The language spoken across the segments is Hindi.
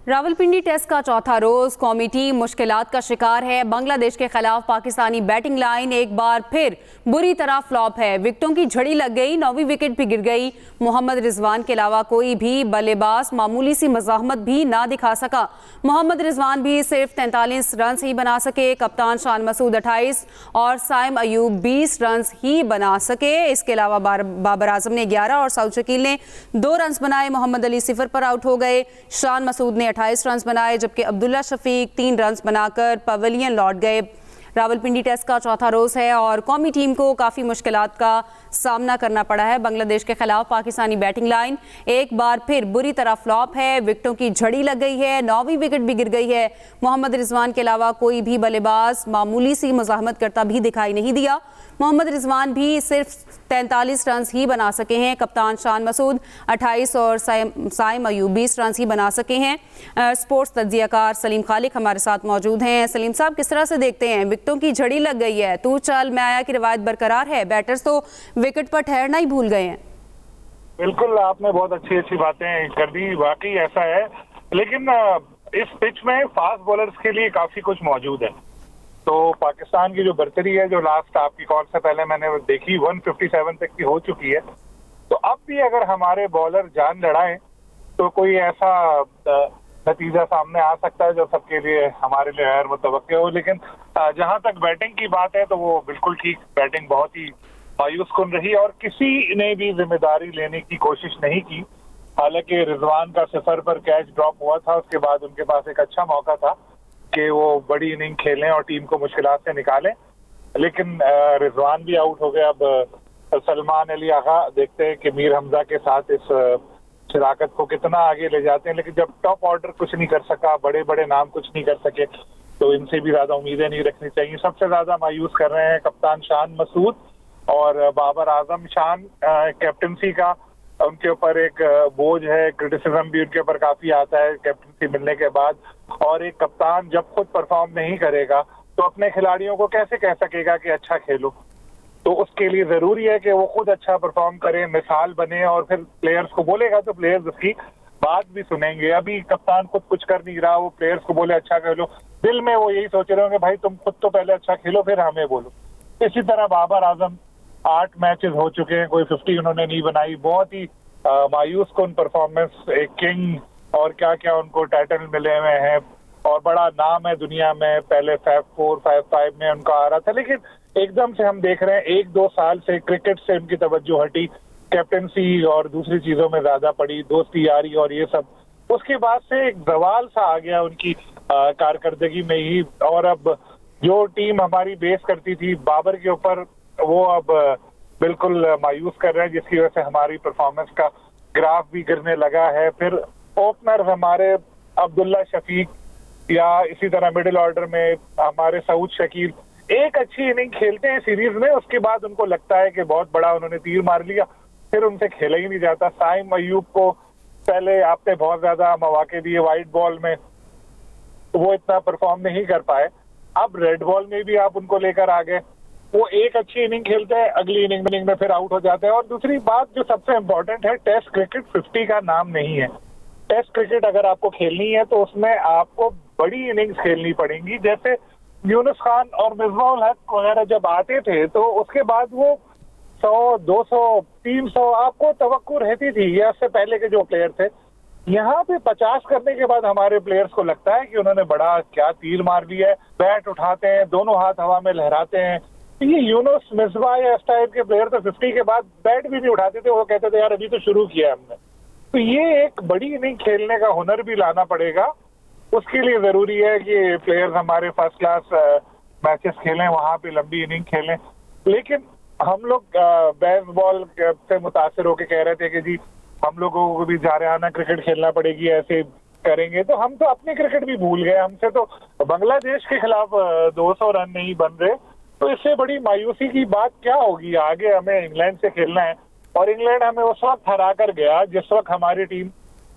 रावलपिंडी टेस्ट का चौथा रोज कौमी टीम मुश्किलात का शिकार है। बांग्लादेश के खिलाफ पाकिस्तानी बैटिंग लाइन एक बार फिर बुरी तरह फ्लॉप है। विकेटों की झड़ी लग गई, 9वीं विकेट भी गिर गई। मोहम्मद रिजवान के अलावा कोई भी बल्लेबाज मामूली सी मज़ाहमत भी ना दिखा सका। मोहम्मद रिजवान भी सिर्फ 43 रन ही बना सके। कप्तान शान मसूद 28 और साइम अयूब 20 रन ही बना सके। इसके अलावा बाबर आजम ने 11 और साउद शकील ने 2 रन बनाए। मोहम्मद अली 0 पर आउट हो गए। शान मसूद ने 28 रन बनाए, जबकि अब्दुल्ला शफीक 3 रन बनाकर पवेलियन लौट गए। रावलपिंडी टेस्ट का चौथा रोज है और कौमी टीम को काफ़ी मुश्किलात का सामना करना पड़ा है। बांग्लादेश के खिलाफ पाकिस्तानी बैटिंग लाइन एक बार फिर बुरी तरह फ्लॉप है। विकेटों की झड़ी लग गई है, 9वीं विकेट भी गिर गई है। मोहम्मद रिजवान के अलावा कोई भी बल्लेबाज मामूली सी मुज़ाहमत करता भी दिखाई नहीं दिया। मोहम्मद रिजवान भी सिर्फ 43 रन ही बना सके हैं। कप्तान शान मसूद 28 और साइम अयूब 20 रन ही बना सके हैं। स्पोर्ट्स तज्जियाकार सलीम खालिक हमारे साथ मौजूद हैं। सलीम साहब, किस तरह से देखते हैं? विकेटों की झड़ी लग गई है, तू चल मैं आया की रिवायत बरकरार है, बैटर्स तो विकेट पर ठहरना ही भूल गए हैं। बिल्कुल, आपने बहुत अच्छी बातें कर दी, वाकई ऐसा है। लेकिन इस पिच में फास्ट बॉलर्स के लिए काफी कुछ मौजूद है। तो पाकिस्तान की जो बर्तरी है, जो लास्ट आपकी कॉल से पहले मैंने देखी 157 तक की हो चुकी है। तो अब भी अगर हमारे बॉलर जान लड़ाएं तो कोई ऐसा नतीजा सामने आ सकता है जो सबके लिए, हमारे लिए गैर मुतवक्किल हो। लेकिन जहां तक बैटिंग की बात है तो वो बिल्कुल ठीक, बैटिंग बहुत ही मायूस कुन रही और किसी ने भी जिम्मेदारी लेने की कोशिश नहीं की। हालांकि रिजवान का 0 पर कैच ड्रॉप हुआ था, उसके बाद उनके पास एक अच्छा मौका था कि वो बड़ी इनिंग खेलें और टीम को मुश्किलात से निकालें, लेकिन रिजवान भी आउट हो गया। अब सलमान अली आगा देखते हैं कि मीर हमजा के साथ इस शराकत को कितना आगे ले जाते हैं। लेकिन जब टॉप ऑर्डर कुछ नहीं कर सका, बड़े बड़े नाम कुछ नहीं कर सके, तो इनसे भी ज्यादा उम्मीदें नहीं रखनी चाहिए। सबसे ज्यादा मायूस कर रहे हैं कप्तान शान मसूद और बाबर आजम। शान कैप्टनसी का उनके ऊपर एक बोझ है, क्रिटिसिज्म भी उनके ऊपर काफी आता है कैप्टनसी मिलने के बाद। और एक कप्तान जब खुद परफॉर्म नहीं करेगा तो अपने खिलाड़ियों को कैसे कह सकेगा कि अच्छा खेलो? तो उसके लिए जरूरी है कि वो खुद अच्छा परफॉर्म करे, मिसाल बने और फिर प्लेयर्स को बोलेगा तो प्लेयर्स उसकी बात भी सुनेंगे। अभी कप्तान खुद कुछ कर नहीं रहा, वो प्लेयर्स को बोले अच्छा खेलो, दिल में वो यही सोच रहे होंगे भाई तुम खुद तो पहले अच्छा खेलो फिर हमें बोलो। इसी तरह बाबर आजम 8 मैचेस हो चुके हैं, कोई 50 उन्होंने नहीं बनाई। बहुत ही मायूस कौन परफॉर्मेंस, एक किंग और क्या क्या उनको टाइटल मिले हुए हैं और बड़ा नाम है दुनिया में। पहले 5-4, 5-5 में उनका आ रहा था, लेकिन एकदम से हम देख रहे हैं 1-2 साल से क्रिकेट से उनकी तवज्जो हटी, कैप्टनसी और दूसरी चीजों में ज्यादा पड़ी, दोस्ती यारी और ये सब। उसके बाद से एक जवाल सा आ गया उनकी कारकर्दगी में ही। और अब जो टीम हमारी बेस करती थी बाबर के ऊपर, वो अब बिल्कुल मायूस कर रहे हैं, जिसकी वजह से हमारी परफॉर्मेंस का ग्राफ भी गिरने लगा है। फिर ओपनर हमारे अब्दुल्ला शफीक या इसी तरह मिडिल ऑर्डर में हमारे साउद शकील एक अच्छी इनिंग खेलते हैं सीरीज में, उसके बाद उनको लगता है कि बहुत बड़ा उन्होंने तीर मार लिया, फिर उनसे खेला ही नहीं जाता। साइम अयूब को पहले आपने बहुत ज्यादा मौके दिए वाइट बॉल में, तो वो इतना परफॉर्म नहीं कर पाए। अब रेड बॉल में भी आप उनको लेकर आ गए, वो एक अच्छी इनिंग खेलते हैं, अगली इनिंग में फिर आउट हो जाते हैं। और दूसरी बात जो सबसे इम्पोर्टेंट है, टेस्ट क्रिकेट 50 का नाम नहीं है। टेस्ट क्रिकेट अगर आपको खेलनी है तो उसमें आपको बड़ी इनिंग्स खेलनी पड़ेंगी। जैसे यूनुस खान और मिसबाह-उल हक वगैरह जब आते थे तो उसके बाद वो 100, 200, 300 आपको तवक्को रहती थी, या उससे पहले के जो प्लेयर थे। यहाँ पे 50 करने के बाद हमारे प्लेयर्स को लगता है कि उन्होंने बड़ा क्या तीर मार लिया है, बैट उठाते हैं, दोनों हाथ हवा में लहराते हैं। ये यूनुस, मिसबाह या इस टाइप के प्लेयर तो 50 के बाद बैट भी नहीं उठाते थे, वो कहते थे यार अभी तो शुरू किया हमने। तो ये एक बड़ी इनिंग खेलने का हुनर भी लाना पड़ेगा। उसके लिए जरूरी है कि प्लेयर्स हमारे फर्स्ट क्लास मैचेस खेलें, वहां पे लंबी इनिंग खेलें। लेकिन हम लोग बेसबॉल से मुतासर होकर कह रहे थे कि जी हम लोगों को भी जारहाना क्रिकेट खेलना पड़ेगी, ऐसे करेंगे तो हम तो अपनी क्रिकेट भी भूल गए। हमसे तो बांग्लादेश के खिलाफ 200 रन नहीं बन रहे, तो इससे बड़ी मायूसी की बात क्या होगी? आगे हमें इंग्लैंड से खेलना है और इंग्लैंड हमें उस वक्त हरा कर गया जिस वक्त हमारी टीम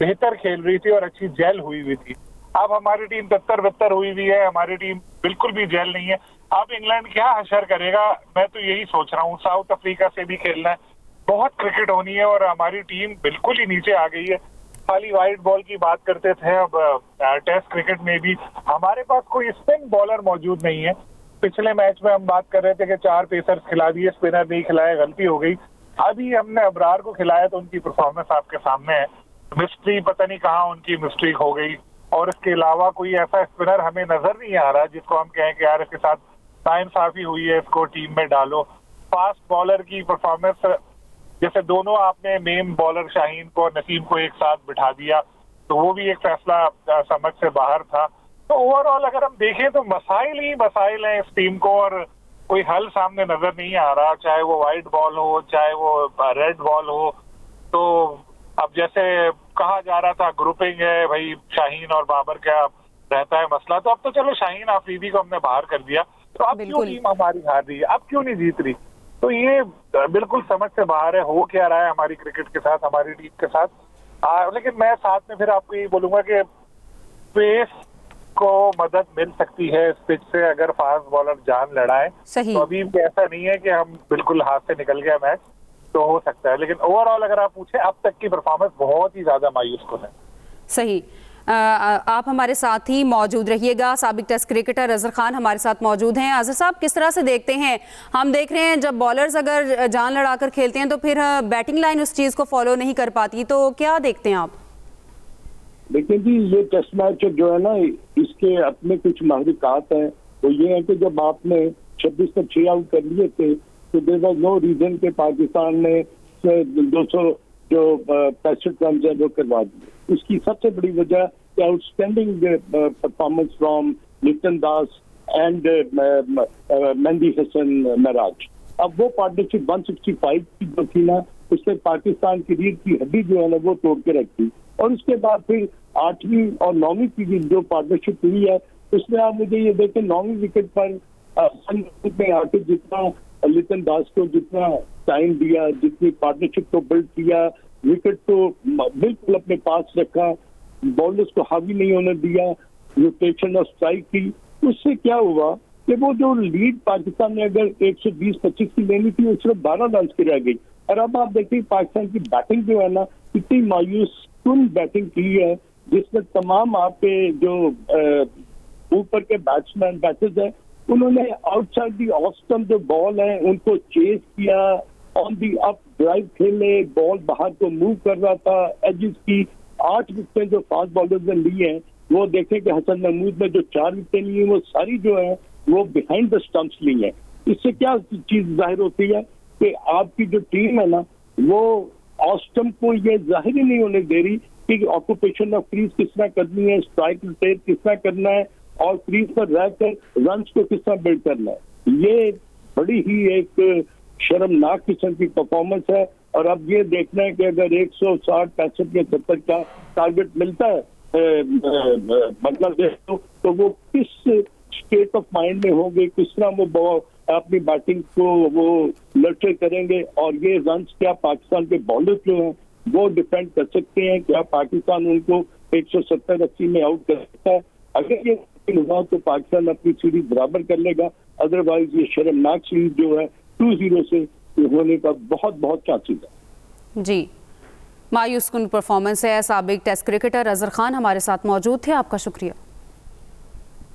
बेहतर खेल रही थी और अच्छी जेल हुई थी। अब हमारी टीम तत्तर-बत्तर हुई है, हमारी टीम बिल्कुल भी जेल नहीं है। अब इंग्लैंड क्या हशर करेगा, मैं तो यही सोच रहा हूँ। साउथ अफ्रीका से भी खेलना है, बहुत क्रिकेट होनी है और हमारी टीम बिल्कुल ही नीचे आ गई है। खाली वाइड बॉल की बात करते थे, अब टेस्ट क्रिकेट में भी हमारे पास कोई स्पिन बॉलर मौजूद नहीं है। पिछले मैच में हम बात कर रहे थे कि 4 पेसर्स खिला दिए, स्पिनर नहीं खिलाए, गलती हो गई। अभी हमने अबरार को खिलाया तो उनकी परफॉर्मेंस आपके सामने है। मिस्ट्री पता नहीं कहाँ उनकी मिस्ट्री हो गई, और इसके अलावा कोई ऐसा स्पिनर हमें नजर नहीं आ रहा जिसको हम कहें कि यार इसके साथ नाइंसाफी हुई है, इसको टीम में डालो। फास्ट बॉलर की परफॉर्मेंस, जैसे दोनों आपने मेन बॉलर शाहीन को और नसीम को एक साथ बिठा दिया, तो वो भी एक फैसला समझ से बाहर था। तो ओवरऑल अगर हम देखें तो मसाइल ही मसाइल हैं इस टीम को, और कोई हल सामने नजर नहीं आ रहा, चाहे वो वाइट बॉल हो, चाहे वो रेड बॉल हो। तो अब जैसे कहा जा रहा था ग्रुपिंग है भाई, शाहीन और बाबर का रहता है मसला, तो अब तो चलो शाहीन आफरीदी को हमने बाहर कर दिया, तो अब क्यों टीम हमारी हार रही है, अब क्यों नहीं जीत रही? तो ये बिल्कुल समझ से बाहर है, हो क्या रहा है हमारी क्रिकेट के साथ, हमारी टीम के साथ। लेकिन मैं साथ में फिर आपको ये बोलूंगा कि पेस को मदद मिल सकती है इस पिच से, अगर फास्ट बॉलर जान लड़ाए। तो अभी ऐसा नहीं है कि हम बिल्कुल हाथ से निकल गया मैच, तो हो सकता है, लेकिन ओवरऑल अगर आप पूछे अब तक की परफॉर्मेंस बहुत ही ज्यादा मायूसकुन है। सही। आप हमारे साथ ही मौजूद रहिएगा। साबिक टेस्ट क्रिकेटर अजहर खान हमारे साथ मौजूद हैं। अजहर साहब, किस तरह से देखते हैं, हम देख रहे हैं जब बॉलर्स अगर जान लड़ाकर खेलते हैं तो फिर बैटिंग लाइन उस चीज़ को फॉलो नहीं कर पाती, तो क्या देखते हैं आप? देखिए जी, ये टेस्ट मैच जो है ना, इसके अपने कुछ महरिकात हैं। तो ये है कि जब आपने 26 पर 6 आउट कर लिए थे तो देयर वाज नो रीजन के पाकिस्तान ने 200 जो 65 रन है वो करवा दिए। उसकी सबसे बड़ी वजह outstanding performance from Liton Das and Mehidy Hasan Miraz. अब वो पार्टनरशिप 165 की जो थी ना, उससे पाकिस्तान की रीढ़ की हड्डी जो है ना वो तोड़ के रखी। और उसके बाद फिर 8वीं और 9वीं की जो पार्टनरशिप हुई है, उसमें आप मुझे ये देखें 9वीं विकेट पर में आके जितना लिटन दास को जितना टाइम दिया, जितनी पार्टनरशिप को बिल्ड किया, विकेट को बिल्कुल अपने पास रखा, बॉलर्स को हावी नहीं होने दिया, रोटेशन और स्ट्राइक की, उससे क्या हुआ कि वो जो लीड पाकिस्तान ने अगर 120-25 की लेनी थी, वो सिर्फ 12 रन की रह गई। और अब आप देखिए पाकिस्तान की बैटिंग जो है ना, इतनी मायूसकुन बैटिंग की है, जिसमें तमाम आपके जो ऊपर के बैटर्स हैं, उन्होंने आउटसाइड दी ऑफ स्टंप जो बॉल है उनको चेस किया, ऑन दी अप ड्राइव खेले, बॉल बाहर को मूव कर रहा था, एजेस की 8 विकेटें जो फास्ट बॉलर्स ने ली हैं, वो देखें कि हसन महमूद ने जो 4 विकेटें ली हैं वो सारी जो है वो बिहाइंड द स्टंप्स ली हैं। इससे क्या चीज जाहिर होती है कि आपकी जो टीम है ना, वो ऑफ स्टंप को ये जाहिर ही नहीं होने दे रही कि ऑक्यूपेशन ऑफ क्रीज किस तरह करनी है, स्ट्राइक रोटेट किस तरह करना है, और क्रीज पर रहकर रन्स को किस तरह बिल्ड करना है। ये बड़ी ही एक शर्मनाक किस्म की परफॉर्मेंस है। और अब ये देखना है कि अगर 160-65 या 70 का टारगेट मिलता है बांग्लादेश को, तो वो किस स्टेट ऑफ माइंड में होंगे, किस तरह वो अपनी बैटिंग को वो नर्चर करेंगे, और ये रन्स क्या पाकिस्तान के बॉलर्स जो हैं वो डिफेंड कर सकते हैं, क्या पाकिस्तान उनको 170-80 में आउट कर सकता है। अगर ये हुआ तो पाकिस्तान अपनी सीरीज बराबर कर लेगा, अदरवाइज ये शर्मनाक सीरीज जो है 2-0 से होने का बहुत बहुत चांसेस है। जी, मायूसकुन परफॉर्मेंस है। साबिक टेस्ट क्रिकेटर अजहर खान हमारे साथ मौजूद थे, आपका शुक्रिया।